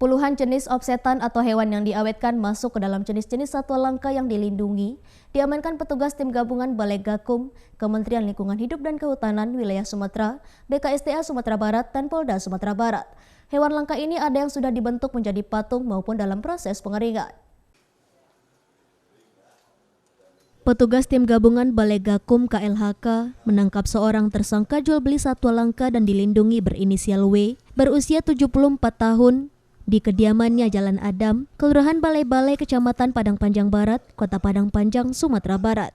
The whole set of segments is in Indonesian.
Puluhan jenis opsetan atau hewan yang diawetkan masuk ke dalam jenis-jenis satwa langka yang dilindungi diamankan petugas tim gabungan Balai Gakum, Kementerian Lingkungan Hidup dan Kehutanan Wilayah Sumatera, BKSDA Sumatera Barat, dan Polda Sumatera Barat. Hewan langka ini ada yang sudah dibentuk menjadi patung maupun dalam proses pengeringan. Petugas tim gabungan Balai Gakum KLHK menangkap seorang tersangka jual beli satwa langka dan dilindungi berinisial W, berusia 74 tahun, di kediamannya Jalan Adam, Kelurahan Balai-Balai, Kecamatan Padang Panjang Barat, Kota Padang Panjang, Sumatera Barat.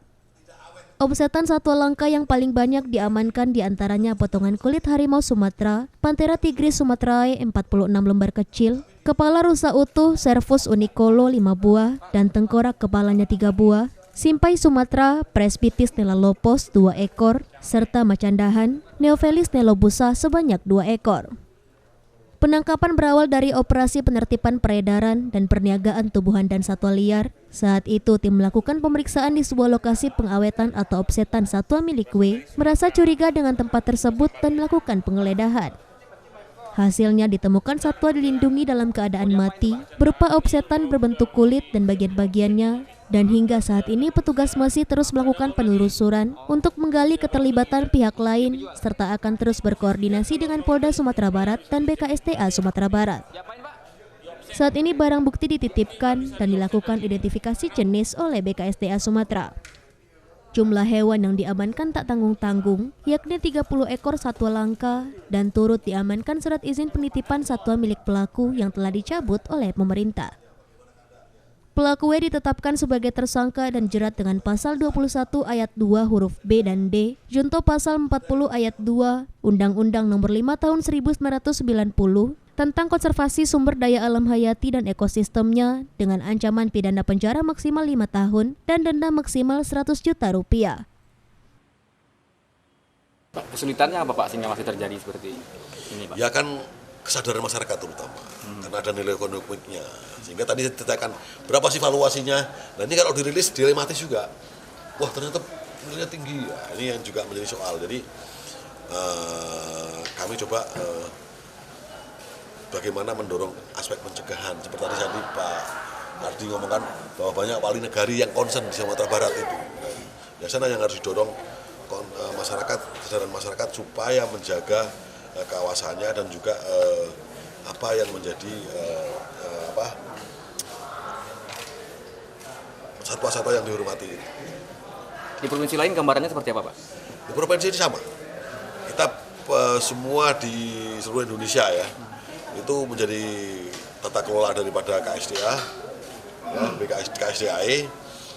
Opsetan satwa langka yang paling banyak diamankan diantaranya potongan kulit harimau Sumatera, Panthera tigris sumatrae 46 lembar kecil, kepala rusa utuh Cervus unicolo 5 buah, dan tengkorak kepalanya 3 buah, simpai Sumatera, Presbytis nelalopos 2 ekor, serta macandahan, Neophelis nelobusa sebanyak 2 ekor. Penangkapan berawal dari operasi penertiban peredaran dan perniagaan tumbuhan dan satwa liar. Saat itu tim melakukan pemeriksaan di sebuah lokasi pengawetan atau opsetan satwa milik W, merasa curiga dengan tempat tersebut dan melakukan penggeledahan. Hasilnya ditemukan satwa dilindungi dalam keadaan mati, berupa opsetan berbentuk kulit dan bagian-bagiannya, dan hingga saat ini petugas masih terus melakukan penelusuran untuk menggali keterlibatan pihak lain, serta akan terus berkoordinasi dengan Polda Sumatera Barat dan BKSDA Sumatera Barat. Saat ini barang bukti dititipkan dan dilakukan identifikasi jenis oleh BKSDA Sumatera. Jumlah hewan yang diamankan tak tanggung-tanggung, yakni 30 ekor satwa langka, dan turut diamankan surat izin penitipan satwa milik pelaku yang telah dicabut oleh pemerintah. Pelaku W ditetapkan sebagai tersangka dan jerat dengan pasal 21 ayat 2 huruf B dan D, junto pasal 40 ayat 2 Undang-Undang Nomor 5 Tahun 1990 tentang konservasi sumber daya alam hayati dan ekosistemnya dengan ancaman pidana penjara maksimal 5 tahun dan denda maksimal 100 juta rupiah. Kesulitannya apa Pak sehingga masih terjadi seperti ini Pak? Ya kan kesadaran masyarakat terutama, karena ada nilai ekonomiknya. Sehingga tadi ditetapkan berapa sih valuasinya. Nah ini kalau dirilis dilematis juga. Wah ternyata nilainya tinggi. Ya, ini yang juga menjadi soal. Jadi kami coba bagaimana mendorong aspek pencegahan. Seperti tadi Pak Ardi ngomongkan bahwa banyak wali negari yang concern di Sumatera Barat itu. Biasanya yang harus didorong masyarakat, kesadaran masyarakat supaya menjaga kawasannya dan juga apa yang menjadi satwa-satwa yang dihormati. Di provinsi lain gambarannya seperti apa Pak? Di provinsi ini sama. Kita semua di seluruh Indonesia ya, itu menjadi tata kelola daripada KSDA, ya, KSDAE,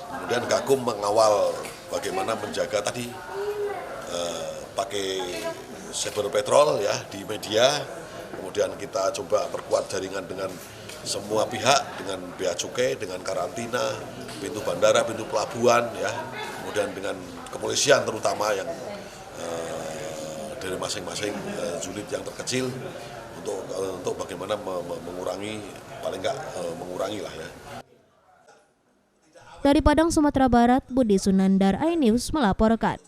kemudian Gakum mengawal bagaimana menjaga tadi pakai cyber patrol ya di media, kemudian kita coba perkuat jaringan dengan semua pihak, dengan bea cukai, dengan karantina, pintu bandara, pintu pelabuhan ya, kemudian dengan kepolisian terutama yang dari masing-masing unit yang terkecil untuk bagaimana mengurangi, paling enggak mengurangi lah ya. Dari Padang, Sumatera Barat, Budi Sunandar, iNews melaporkan.